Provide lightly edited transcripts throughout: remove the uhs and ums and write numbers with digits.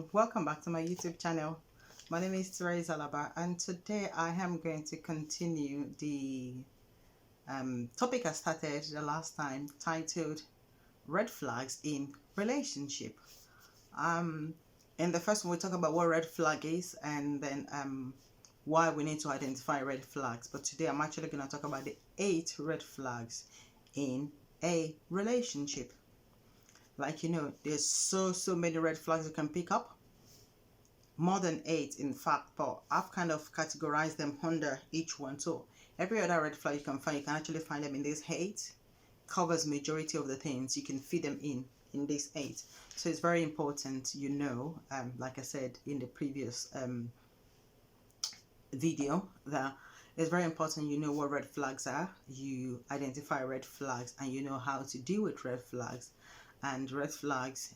everyone, welcome back to my YouTube channel. My name is Therese Alaba, and today I am going to continue the topic I started the last time, titled red flags in relationship. In the first one we talk about what red flag is, and then why we need to identify red flags. But today I'm actually going to talk about the 8 red flags in a relationship. Like, there's so many red flags you can pick up, more than 8 in fact, but I've kind of categorized them under each one. So every other red flag you can find, you can actually find them in this 8. Covers majority of the things, you can fit them in this 8. So it's very important, like I said in the previous video, that it's very important you know what red flags are, you identify red flags, and you know how to deal with red flags. And red flags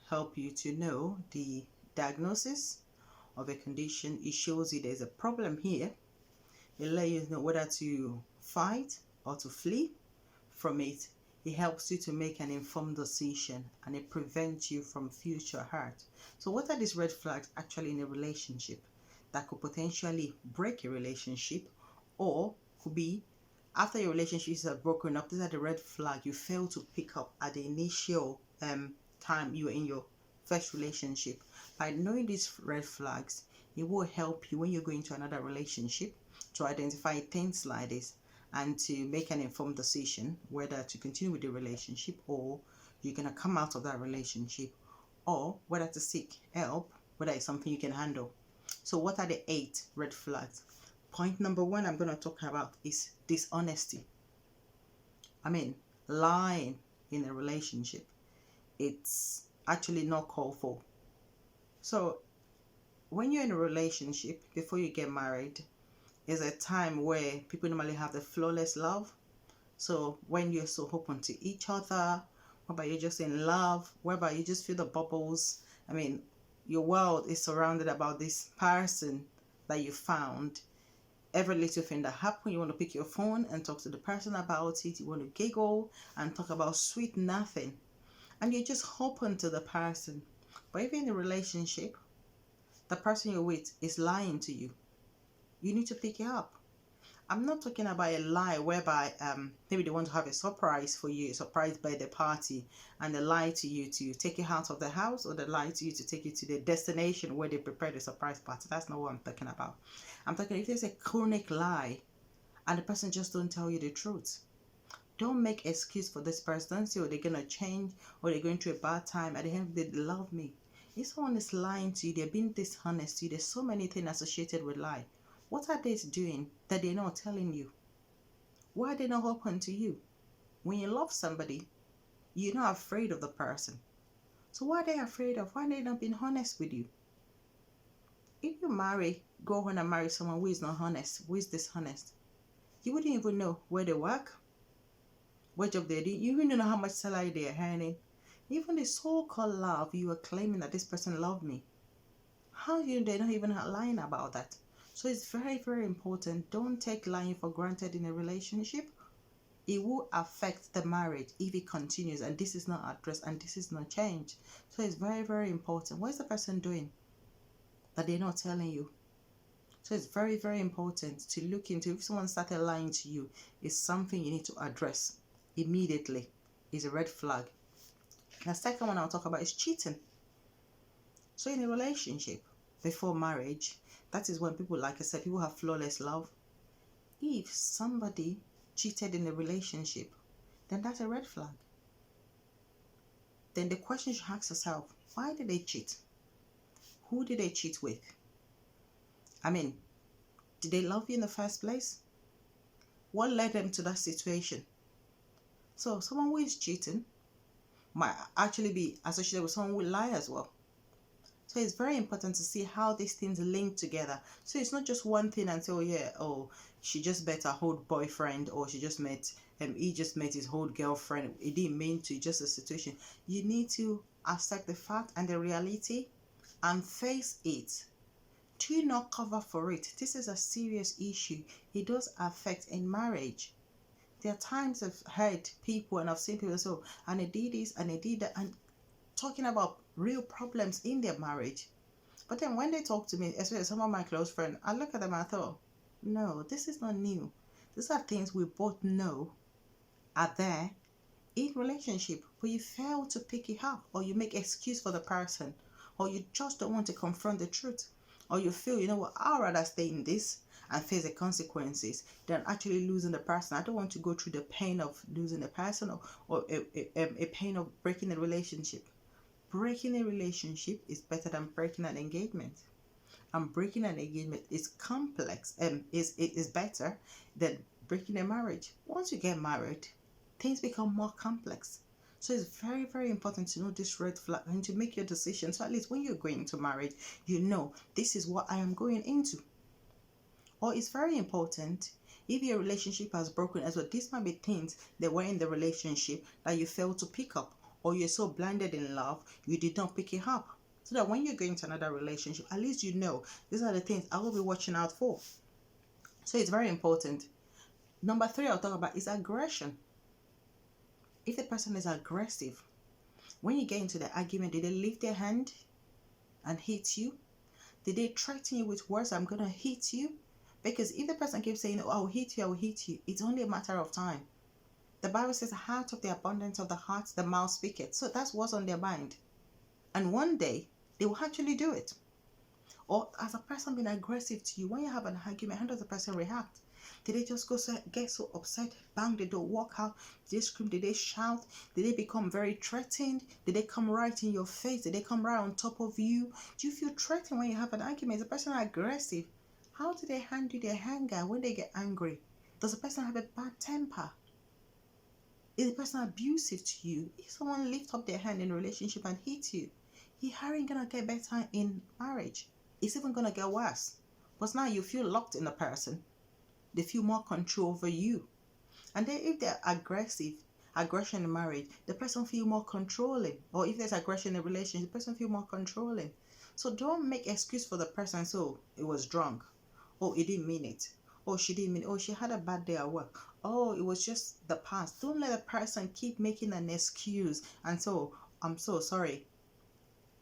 help you to know the diagnosis of a condition. It shows you there's a problem here. It lets you know whether to fight or to flee from it. It helps you to make an informed decision, and it prevents you from future hurt. So what are these red flags actually in a relationship that could potentially break a relationship, or could be after your relationships are broken up? These are the red flag you fail to pick up at the initial time you were in your first relationship. By knowing these red flags, it will help you when you go into another relationship to identify things like this and to make an informed decision whether to continue with the relationship, or you're going to come out of that relationship, or whether to seek help, whether it's something you can handle. So what are the 8 red flags? Point number 1 I'm going to talk about is dishonesty. Lying in a relationship, it's actually not called for. So when you're in a relationship, before you get married, is a time where people normally have the flawless love. So when you're so open to each other, whereby you're just in love, whereby you just feel the bubbles. Your world is surrounded about this person that you found. Every little thing that happens, you want to pick your phone and talk to the person about it. You want to giggle and talk about sweet nothing, and you're just open to the person. But if you're in a relationship, the person you're with is lying to you, you need to pick it up. I'm not talking about a lie whereby maybe they want to have a surprise for you, a surprise birthday party, and they lie to you to take you out of the house, or they lie to you to take you to the destination where they prepared the surprise party. That's not what I'm talking about. I'm talking if there's a chronic lie and the person just don't tell you the truth. Don't make excuse for this person. Don't say, oh, they're gonna change, or they're going through a bad time. At the end, they love me. If someone is lying to you, they're being dishonest to you. There's so many things associated with lie. What are they doing that they're not telling you? Why are they not open to you? When you love somebody, you're not afraid of the person. So what are they afraid of? Why are they not being honest with you? If you go on and marry someone who is not honest, who is dishonest, you wouldn't even know where they work, what job they do. You wouldn't know how much salary they are earning. Even the so-called love, you are claiming that this person loved me. How do they not even lying about that? So it's very important. Don't take lying for granted in a relationship. It will affect the marriage if it continues and this is not addressed and this is not changed. So it's very important. What is the person doing that they're not telling you? So it's very important to look into. If someone started lying to you, it's something you need to address immediately. It's a red flag. The second one I'll talk about is cheating. So in a relationship before marriage, that is when people, like I said, people have flawless love. If somebody cheated in a relationship, then that's a red flag. Then the question you should ask yourself, why did they cheat? Who did they cheat with? Did they love you in the first place? What led them to that situation? So someone who is cheating might actually be associated with someone who lie as well. So it's very important to see how these things link together. So it's not just one thing and say, she just met her old boyfriend, or he just met his old girlfriend. It didn't mean to, just a situation. You need to accept the fact and the reality and face it. Do not cover for it. This is a serious issue. It does affect in marriage. There are times I've heard people and I've seen people say, and they did this and they did that, and talking about real problems in their marriage. But then when they talk to me, especially some of my close friends, I look at them and I thought, no, this is not new. These are things we both know are there in relationship, but you fail to pick it up, or you make excuse for the person, or you just don't want to confront the truth, or you feel, you know what, I'd rather stay in this and face the consequences than actually losing the person. I don't want to go through the pain of losing a person, or a pain of breaking a relationship. Breaking a relationship is better than breaking an engagement. And breaking an engagement is complex and is better than breaking a marriage. Once you get married, things become more complex. So it's very, very important to know this red flag and to make your decision. So at least when you're going into marriage, you know this is what I am going into. Or it's very important if your relationship has broken as well. These might be things that were in the relationship that you failed to pick up, or you're so blinded in love you did not pick it up. So that when you're going to another relationship, at least you know these are the things I will be watching out for. So it's very important. Number 3 I'll talk about is aggression. If the person is aggressive, when you get into the argument, did they lift their hand and hit you? Did they threaten you with words, I'm gonna hit you? Because if the person keeps saying, oh, I'll hit you, it's only a matter of time. The Bible says, out of the abundance of the heart, the mouth speaketh. So that's what's on their mind. And one day, they will actually do it. Or as a person being aggressive to you, when you have an argument, how does the person react? Did they just get so upset, bang the door, walk out? Did they scream? Did they shout? Did they become very threatened? Did they come right in your face? Did they come right on top of you? Do you feel threatened when you have an argument? Is the person aggressive? How do they handle their anger when they get angry? Does the person have a bad temper? Is the person abusive to you? If someone lifts up their hand in a relationship and hits you, you aren't gonna get better in marriage. It's even gonna get worse. Because now you feel locked in the person. They feel more control over you. And then if they're aggression in marriage, the person feel more controlling. Or if there's aggression in a relationship, the person feel more controlling. So don't make excuse for the person. So it was drunk. Oh, he didn't mean it. Oh, she didn't mean it. Oh, she had a bad day at work. Oh, it was just the past. Don't let a person keep making an excuse. And so, I'm so sorry,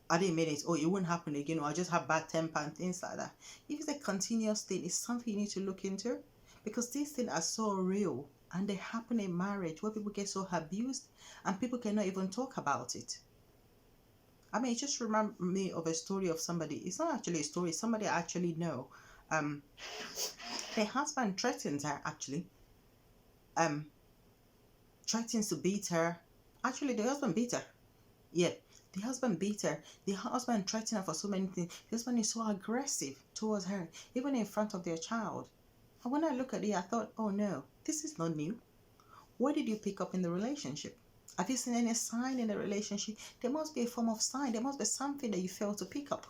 I didn't mean it. Oh, it won't happen again. Or I just have bad temper and things like that. If it's a continuous thing, it's something you need to look into. Because these things are so real. And they happen in marriage where people get so abused and people cannot even talk about it. I mean, it just reminds me of a story of somebody. It's not actually a story. Somebody I actually know. The husband threatens her actually. Threatens to beat her. Actually, the husband beat her. Yeah, the husband beat her. The husband threatened her for so many things. The husband is so aggressive towards her, even in front of their child. And when I look at it, I thought, oh no, this is not new. What did you pick up in the relationship? Have you seen any sign in the relationship? There must be a form of sign. There must be something that you failed to pick up.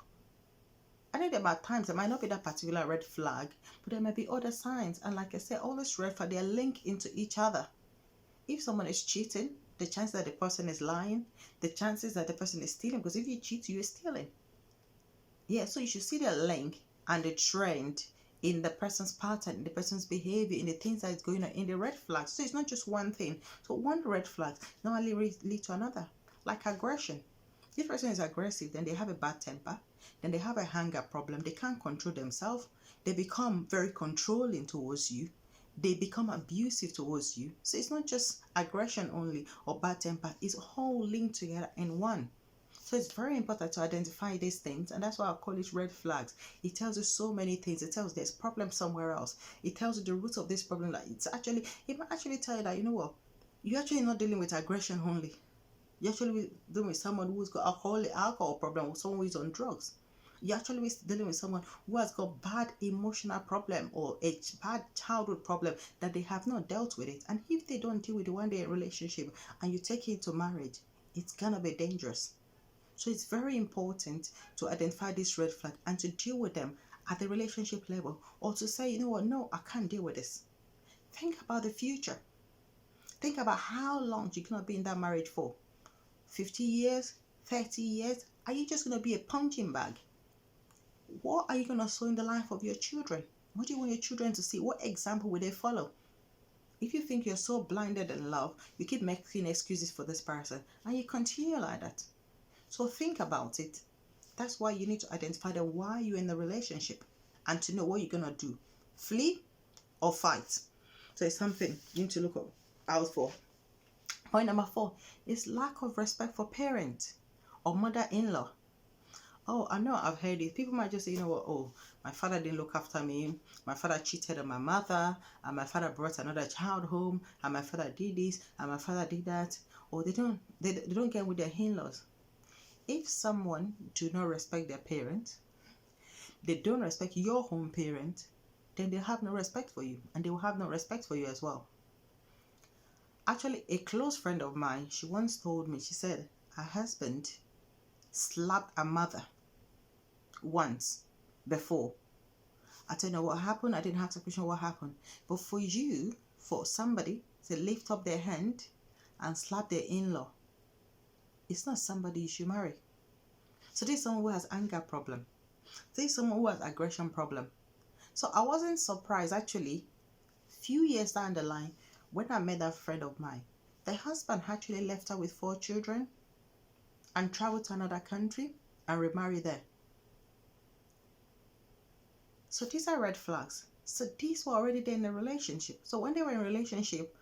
I know there are times there might not be that particular red flag, but there might be other signs. And like I said, all these red flags, they are linked into each other. If someone is cheating, the chances that the person is lying, the chances that the person is stealing, because if you cheat, you're stealing. Yeah, so you should see the link and the trend in the person's pattern, in the person's behavior, in the things that is going on, in the red flags. So it's not just one thing. So one red flag normally lead to another, like aggression. If person is aggressive, then they have a bad temper, then they have a anger problem, they can't control themselves, they become very controlling towards you, they become abusive towards you. So it's not just aggression only or bad temper, it's all linked together in one. So it's very important to identify these things, and that's why I call it red flags. It tells you so many things. It tells there's problem somewhere else. It tells you the root of this problem. Like it might actually tell you that, you know what, you're actually not dealing with aggression only. You're actually dealing with someone who's got alcohol problem, or someone who is on drugs. You're actually dealing with someone who has got bad emotional problem or a bad childhood problem that they have not dealt with it. And if they don't deal with it one day in a relationship and you take it into marriage, it's gonna be dangerous. So it's very important to identify this red flag and to deal with them at the relationship level, or to say, you know what, no, I can't deal with this. Think about the future. Think about how long you're gonna be in that marriage for. 50 years, 30 years? Are you just going to be a punching bag? What are you going to sow in the life of your children? What do you want your children to see? What example will they follow? If you think you're so blinded in love, you keep making excuses for this person and you continue like that. So think about it. That's why you need to identify the why you're in the relationship and to know what you're gonna do. Flee or fight. So it's something you need to look out for. Point number 4 is lack of respect for parent or mother-in-law. Oh, I know I've heard it. People might just say, you know what, oh, my father didn't look after me, my father cheated on my mother, and my father brought another child home, and my father did this, and my father did that. Or they don't get with their in-laws. If someone do not respect their parents, they don't respect your home parent, then they have no respect for you, and they will have no respect for you as well. Actually, a close friend of mine, she once told me, she said her husband slapped her mother once before. I don't know what happened. I didn't ask the question what happened. But for somebody to lift up their hand and slap their in-law, it's not somebody you should marry. So this is someone who has anger problem. This is someone who has aggression problem. So I wasn't surprised actually. Few years down the line, when I met that friend of mine, the husband actually left her with 4 children and traveled to another country and remarried there. So these are red flags. So these were already there in the relationship. So when they were in a relationship,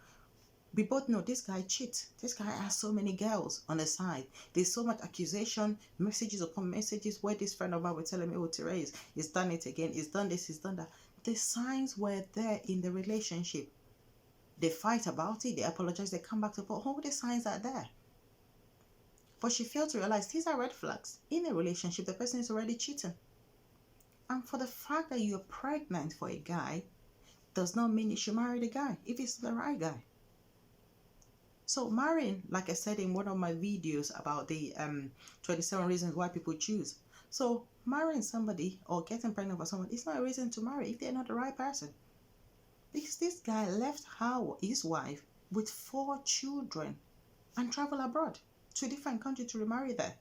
we both know this guy cheats. This guy has so many girls on the side. There's so much accusation, messages upon messages, where this friend of mine was telling me, oh, Therese, he's done it again. He's done this, he's done that. The signs were there in the relationship. They fight about it, they apologize, they come back to, but all the signs are there. But she failed to realize these are red flags. In a relationship, the person is already cheating. And for the fact that you're pregnant for a guy does not mean you should marry the guy if it's the right guy. So marrying, like I said in one of my videos about the 27 reasons why people choose. So marrying somebody or getting pregnant for someone is not a reason to marry if they're not the right person. Because this guy left his wife with 4 children and traveled abroad to a different country to remarry there.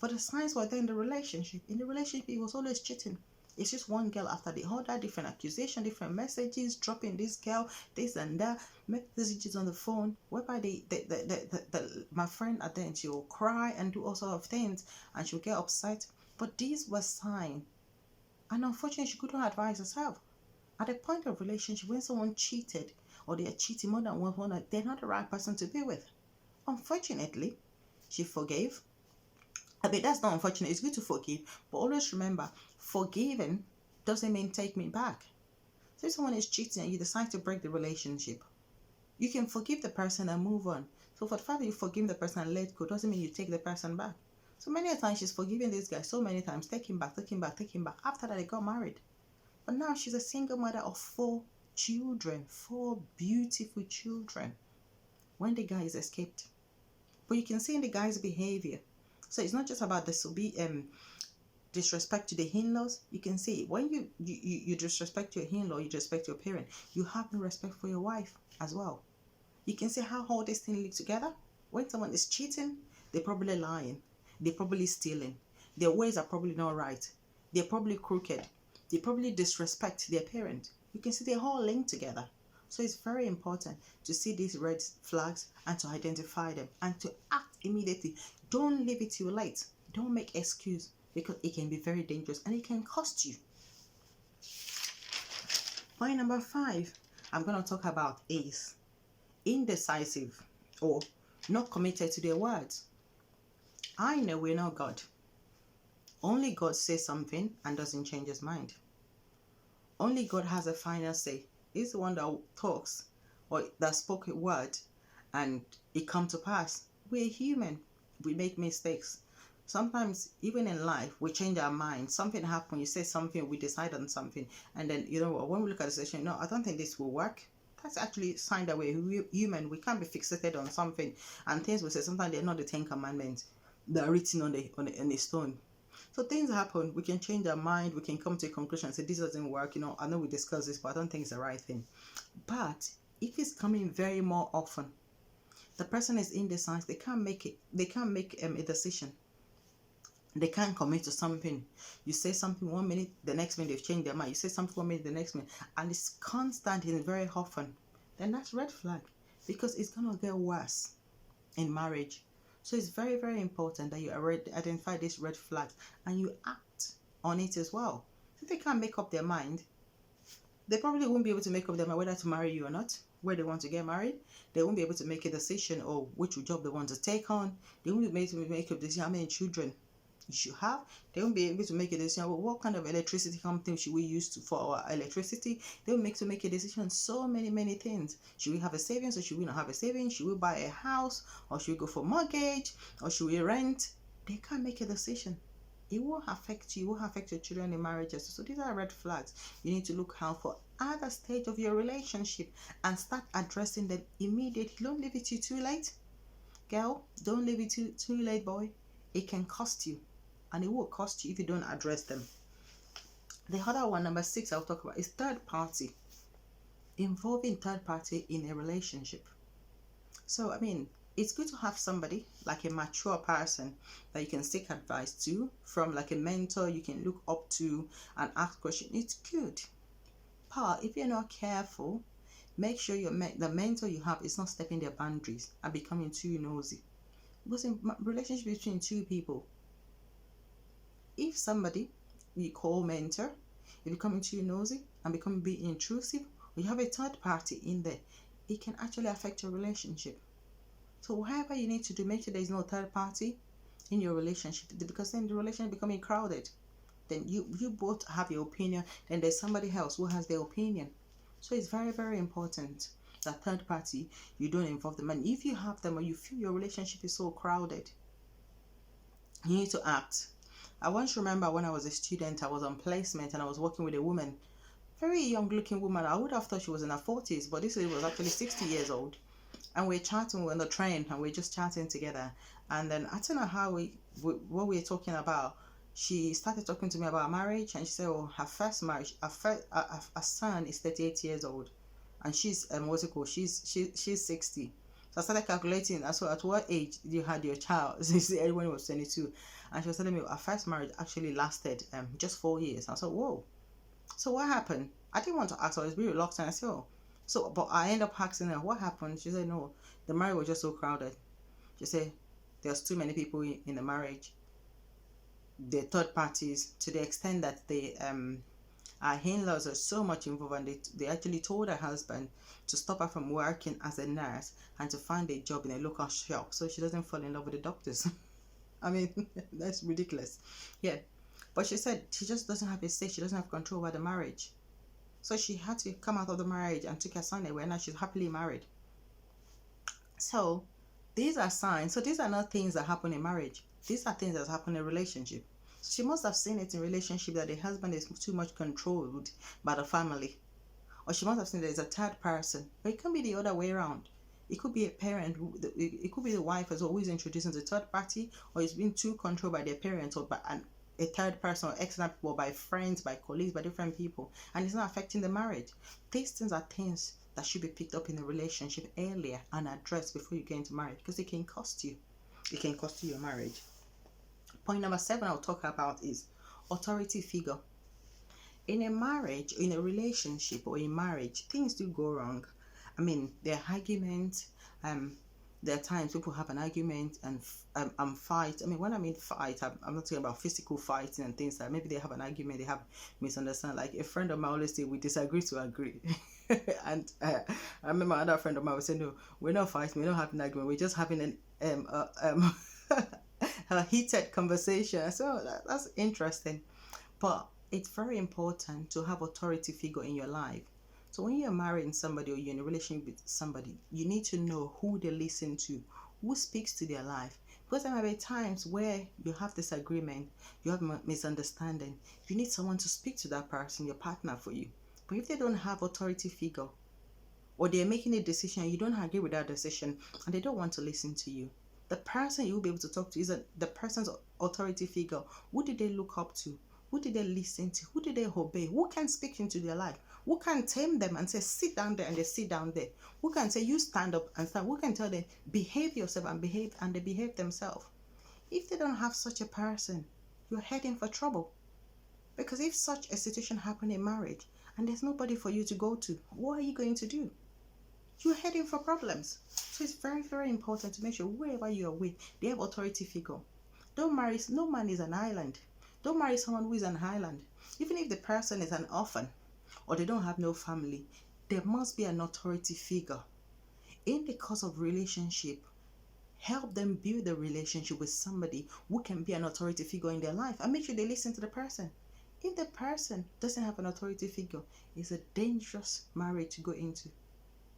But the signs were there in the relationship. In the relationship, he was always cheating. It's just one girl after the other, different accusations, different messages, dropping this girl, this and that, messages on the phone, whereby my friend at the end, she will cry and do all sorts of things, and she'll get upset. But these were signs. And unfortunately, she couldn't advise herself. At the point of relationship, when someone cheated, or they are cheating more than one, they're not the right person to be with. Unfortunately, she forgave. I mean, that's not unfortunate. It's good to forgive, but always remember, forgiving doesn't mean take me back. So if someone is cheating and you decide to break the relationship, you can forgive the person and move on. So for the fact that you forgive the person and let go doesn't mean you take the person back. So many times she's forgiving this guy so many times, take him back. After that, they got married. But now she's a single mother of 4 children, 4 beautiful children, when the guy is escaped. But you can see in the guy's behavior. So it's not just about disrespect to the in-laws. You can see when you disrespect your in-law, you disrespect your parent, you have no respect for your wife as well. You can see how all these things live together. When someone is cheating, they're probably lying, they're probably stealing, their ways are probably not right, they're probably crooked, they probably disrespect their parent. You can see they're all linked together. So it's very important to see these red flags and to identify them and to act immediately. Don't leave it till late. Don't make excuse, because it can be very dangerous and it can cost you. Point number 5, I'm going to talk about is indecisive or not committed to their words. I know we're not God. Only God says something and doesn't change his mind. Only God has a final say. He's the one that talks or that spoke a word and it come to pass. We're human. We make mistakes. Sometimes even in life we change our mind. Something happens, you say something, we decide on something, and then when we look at the situation, no, I don't think this will work. That's actually a sign that we're human. We can't be fixated on something, and things we say sometimes they're not the 10 commandments. They're written on the stone. So things happen, we can change our mind, we can come to a conclusion and say this doesn't work, I know we discussed this, but I don't think it's the right thing. But if it's coming very more often, the person is indecisive, they can't make a decision. They can't commit to something. You say something 1 minute, the next minute they've changed their mind. You say something 1 minute, the next minute, and it's constant and very often, then that's red flag, because it's gonna get worse in marriage. So it's very, very important that you identify these red flags and you act on it as well. If they can't make up their mind, they probably won't be able to make up their mind whether to marry you or not, where they want to get married. They won't be able to make a decision or which job they want to take on. They won't be able to make a decision how many children you should have. They won't be able to make a decision, well, what kind of electricity company should we use for our electricity. They will make to make a decision on so many things. Should we have a savings or should we not have a savings? Should we buy a house or should we go for mortgage or should we rent? They can't make a decision. It will affect you, it will affect your children in marriages. So these are red flags you need to look out for at the stage of your relationship and start addressing them immediately. Don't leave it too late. Girl, don't leave it too late, boy. It can cost you, and it will cost you if you don't address them. The other one, number 6, I'll talk about is third party. Involving third party in a relationship. So, I mean, it's good to have somebody like a mature person that you can seek advice to, from like a mentor you can look up to and ask questions. It's good. But if you're not careful, make sure the mentor you have is not stepping their boundaries and becoming too nosy. Because in relationship between two people, if somebody you call mentor is becoming too nosy and becoming being intrusive, or you have a third party in there, it can actually affect your relationship. So whatever you need to do, make sure there is no third party in your relationship, because then the relationship becoming crowded. Then you both have your opinion, then there's somebody else who has their opinion. So it's very, very important that third party, you don't involve them. And if you have them or you feel your relationship is so crowded, you need to act. I once remember when I was a student, I was on placement and I was working with a woman, very young looking woman. I would have thought she was in her 40s, but this lady was actually 60 years old. And we're chatting, we're on the train and we're just chatting together. And then I don't know how what we were talking about. She started talking to me about marriage, and she said, "Oh, her first marriage, her son is 38 years old, and she's she's 60." So I started calculating. So at what age you had your child? She said everyone was 22, and she was telling me her first marriage actually lasted just 4 years. I said, "Whoa!" So what happened? I didn't want to ask. I was very reluctant. I said, "Oh." So, but I ended up asking her what happened. She said, "No, the marriage was just so crowded." She said, "There's too many people in the marriage. The third parties, to the extent that our in-laws are so much involved, and they actually told her husband to stop her from working as a nurse and to find a job in a local shop so she doesn't fall in love with the doctors." I mean, that's ridiculous. Yeah, but she said she just doesn't have a say. She doesn't have control over the marriage. So she had to come out of the marriage and took her son away. Now she's happily married. So these are signs. So these are not things that happen in marriage. These are things that happen in a relationship. So she must have seen it in relationship that the husband is too much controlled by the family. Or she must have seen there's a third person. But it can be the other way around. It could be a parent. It could be the wife as always introducing the third party, or it's being too controlled by their parents or by a third person or external people, by friends, by colleagues, by different people, and it's not affecting the marriage. These things are things that should be picked up in the relationship earlier and addressed before you get into marriage, because it can cost you. It can cost you your marriage. Point number 7 I'll talk about is authority figure. In a marriage, in a relationship or in marriage, things do go wrong. I mean, there are arguments. There are times people have an argument and fight. I mean, when I mean fight, I'm not talking about physical fighting and things like maybe they have an argument, they have misunderstanding. Like a friend of mine always say, we disagree to agree. And I remember another friend of mine was saying, no, we're not fighting, we're not having an argument, we're just having a heated conversation. So that's interesting. But it's very important to have authority figure in your life. So when you're marrying somebody or you're in a relationship with somebody, you need to know who they listen to, who speaks to their life. Because there might be times where you have disagreement, you have misunderstanding. You need someone to speak to that person, your partner, for you. But if they don't have authority figure, or they're making a decision, you don't agree with that decision, and they don't want to listen to you, the person you will be able to talk to is the person's authority figure. Who did they look up to? Who did they listen to? Who did they obey? Who can speak into their life? Who can tame them and say, sit down there, and they sit down there? Who can say, you stand up and stand? Who can tell them, behave yourself, and they behave themselves? If they don't have such a person, you're heading for trouble. Because if such a situation happens in marriage and there's nobody for you to go to, what are you going to do? you're heading for problems. So it's very, very important to make sure wherever you are with, they have authority figure. Don't marry, no man is an island. Don't marry someone who is an island. Even if the person is an orphan or they don't have no family, there must be an authority figure. In the course of relationship, help them build a relationship with somebody who can be an authority figure in their life, and make sure they listen to the person. If the person doesn't have an authority figure, it's a dangerous marriage to go into.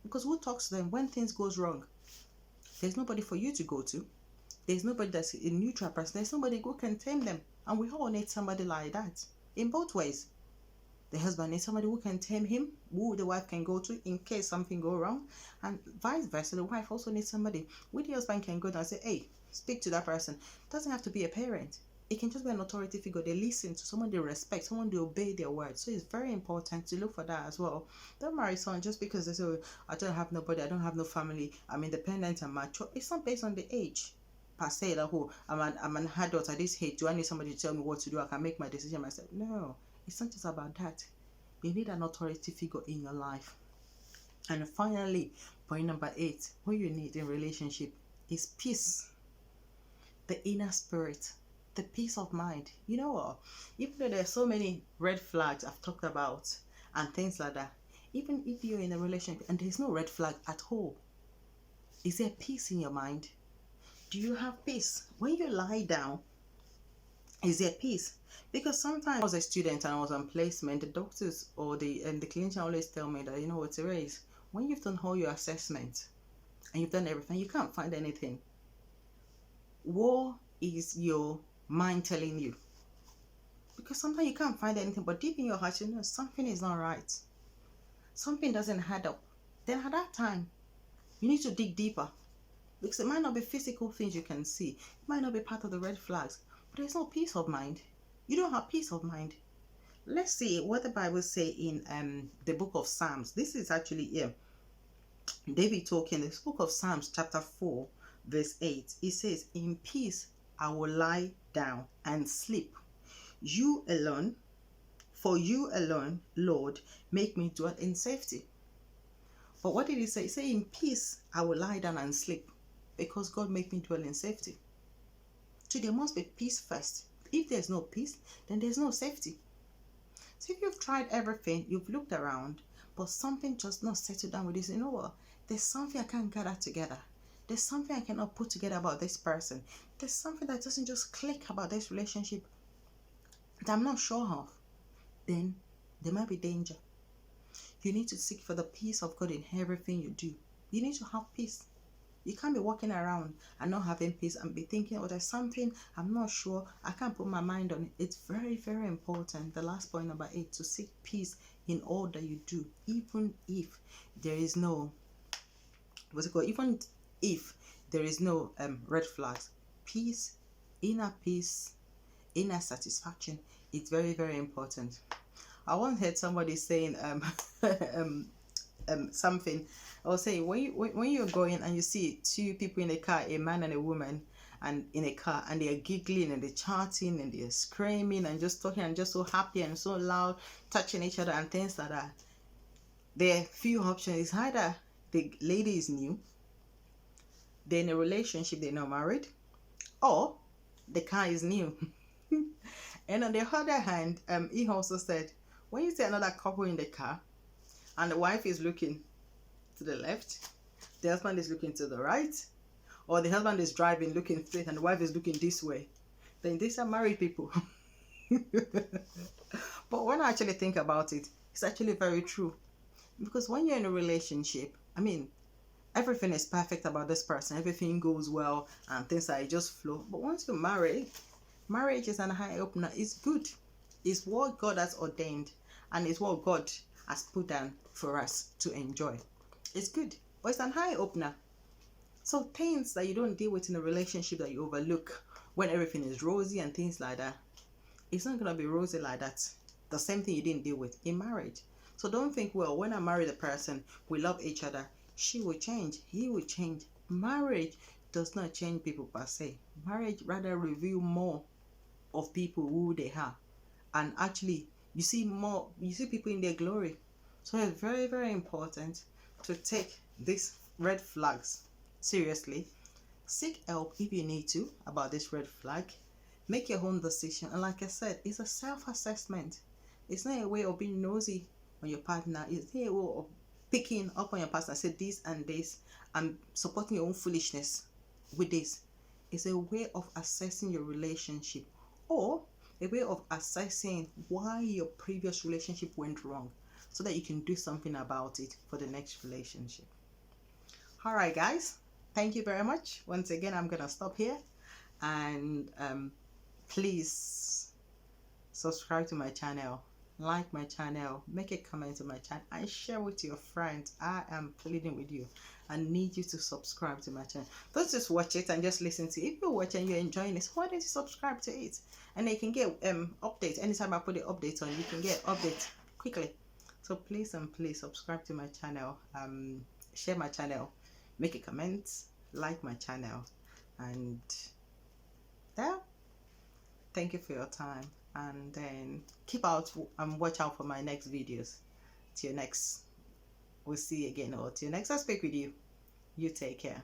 Because who talks to them when things goes wrong? There's nobody for you to go to. There's nobody that's a neutral person. There's nobody who can tame them. And we all need somebody like that in both ways. The husband needs somebody who can tame him, who the wife can go to in case something go wrong, and vice versa. The wife also needs somebody who the husband can go to and say, hey, speak to that person. It doesn't have to be a parent. It can just be an authority figure. They listen to someone, they respect, someone they obey their words. So it's very important to look for that as well. Don't marry someone just because they say, oh, I don't have nobody, I don't have no family, I'm independent and mature. It's not based on the age per se, that whole I'm an adult at this age. Do I need somebody to tell me what to do? I can make my decision myself. No, it's not just about that. You need an authority figure in your life. And finally, point number 8, what you need in relationship is peace. The inner spirit, the peace of mind. You know what? Even though there's so many red flags I've talked about and things like that, even if you're in a relationship and there's no red flag at all, is there peace in your mind? Do you have peace? When you lie down, is there peace? Because sometimes I was a student and I was on placement, the doctors or the clinician always tell me that, you know what, Therese, when you've done all your assessment and you've done everything, you can't find anything. What is your mind telling you? Because sometimes you can't find anything, but deep in your heart, you know something is not right. Something doesn't add up. Then at that time, you need to dig deeper. Because it might not be physical things you can see. It might not be part of the red flags. But there's no peace of mind. You don't have peace of mind. Let's see what the Bible say in the book of Psalms. This is actually David talking. This book of Psalms chapter 4 verse 8. It says, in peace I will lie down and sleep. You alone, for you alone, Lord, make me dwell in safety. But what did he say? He said, in peace I will lie down and sleep, because God made me dwell in safety. So there must be peace first. If there's no peace, then there's no safety. So if you've tried everything, you've looked around, but something just not settled down with this, you know what? There's something I can't gather together. There's something I cannot put together about this person. There's something that doesn't just click about this relationship that I'm not sure of. Then there might be danger. You need to seek for the peace of God in everything you do. You need to have peace. You can't be walking around and not having peace and be thinking, oh, there's something I'm not sure, I can't put my mind on it. It's very, very important. The last point, number 8, to seek peace in all that you do, even if there is no, even if there is no red flags. Peace, inner satisfaction, it's very, very important. I once heard somebody saying something. I was saying, when you're going and you see two people in a car, a man and a woman, and in a car, and they are giggling and they're chatting and they're screaming and just talking and just so happy and so loud, touching each other and things like that, there are few options. It's either the lady is new, they're in a relationship, they're not married, or the car is new. And on the other hand, he also said, when you see another couple in the car and the wife is looking to the left, the husband is looking to the right, or the husband is driving looking straight and the wife is looking this way, then these are married people. But when I actually think about it, it's actually very true. Because when you're in a relationship, I mean, everything is perfect about this person, everything goes well and things like just flow. But once you're married, marriage is an eye opener. It's good. It's what God has ordained, and it's what God has put down for us to enjoy. It's good, but it's an eye opener. So things that you don't deal with in a relationship that you overlook when everything is rosy and things like that, it's not gonna be rosy like that. The same thing you didn't deal with in marriage. So don't think, well, when I marry the person, we love each other, she will change, he will change. Marriage does not change people per se. Marriage rather reveal more of people who they are, and actually you see people in their glory. So it's very, very important to take these red flags seriously. Seek help if you need to about this red flag. Make your own decision. And like I said, it's a self-assessment. It's not a way of being nosy on your partner. It's not a way of picking up on your partner, say this and this, and supporting your own foolishness with this. It's a way of assessing your relationship, or a way of assessing why your previous relationship went wrong, so that you can do something about it for the next relationship. All right, guys, thank you very much. Once again, I'm gonna stop here, and please subscribe to my channel, like my channel, make a comment on my channel, and share with your friends. I am pleading with you. I need you to subscribe to my channel. Don't just watch it and just listen to it. If you watch and you're enjoying this, why don't you subscribe to it? And you can get updates anytime I put the updates on. You can get updates quickly. So please and please subscribe to my channel, share my channel, make a comment, like my channel, and yeah, thank you for your time. And then keep out and watch out for my next videos. Till next, we'll see you again, or till next I speak with you. You take care.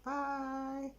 Bye.